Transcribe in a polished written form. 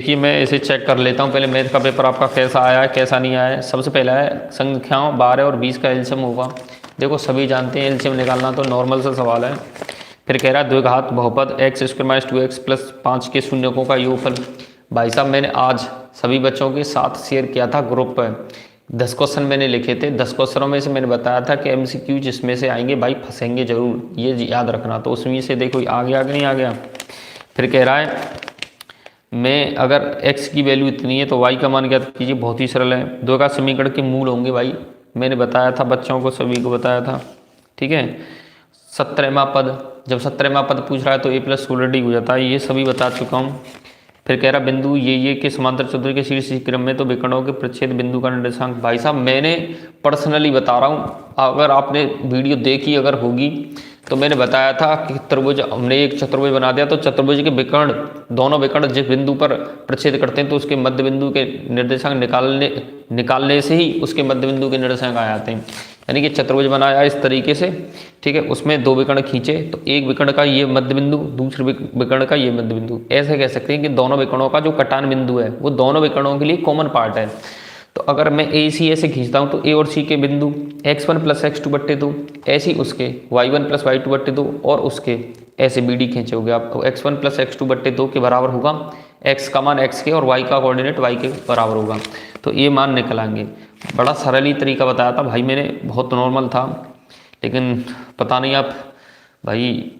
देखिए मैं इसे चेक कर लेता हूँ पहले, मैथ का पेपर आपका कैसा आया है कैसा नहीं आया है। सबसे पहला है संख्याओं 12 और 20 का एलसीएम होगा। देखो सभी जानते हैं एलसीएम निकालना तो नॉर्मल सा सवाल है। फिर कह रहा है द्विघात बहुपद x square minus 2x plus 5 के शून्यकों का योगफल। भाई साहब मैंने आज सभी बच्चों के साथ शेयर किया था ग्रुप पर, 10 क्वेश्चन मैंने लिखे थे। 10 क्वेश्चनों में से मैंने बताया था कि एमसीक्यू जिसमें से आएंगे भाई फंसेंगे जरूर, ये याद रखना। तो उसमें से देखो आ गया कि नहीं आ गया। फिर कह रहा है मैं अगर x की वैल्यू इतनी है तो y का मान ज्ञात कीजिए। बहुत ही सरल है, दो का समीकरण के मूल होंगे भाई, मैंने बताया था बच्चों को सभी को बताया था। ठीक है, 17वां पद, जब 17वां पद पूछ रहा है तो a प्लस 16d हो जाता है, ये सभी बता चुका हूँ। फिर कह रहा बिंदु ये के समांतर चतुर्भुज के शीर्ष क्रम में तो विकर्णों के प्रच्छेद बिंदु का निर्देशांक। भाई साहब मैंने पर्सनली बता रहा हूँ, अगर आपने वीडियो देखी अगर होगी तो मैंने बताया था कि त्रिभुज, हमने एक चतुर्भुज बना दिया तो चतुर्भुज के विकर्ण, दोनों विकर्ण जिस बिंदु पर प्रच्छेद करते हैं तो उसके मध्य बिंदु के निर्देशांक निकालने से ही उसके मध्य बिंदु के निर्देशांक आ जाते हैं। यानी कि चतुर्भुज बनाया इस तरीके से, ठीक है, उसमें दो विकर्ण खींचे तो एक विकर्ण का ये मध्य बिंदु, दूसरे विकर्ण का ये मध्य बिंदु, ऐसे कह सकते हैं कि दोनों विकर्णों का जो कटान बिंदु है वो दोनों विकर्णों के लिए कॉमन पार्ट है। तो अगर मैं ए सी ऐसे खींचता हूँ तो ए और सी के बिंदु x1 प्लस x2 बट्टे 2, ऐसे ही उसके y1 प्लस y2 बट्टे 2 और उसके ऐसे बी डी खींचे हो गए आप, तो x1 प्लस x2 बट्टे 2 के बराबर होगा, x का मान x के और y का कोऑर्डिनेट y के बराबर होगा। तो ये मान निकल आएंगे। बड़ा सरल ही तरीका बताया था भाई मैंने, बहुत नॉर्मल था, लेकिन पता नहीं आप भाई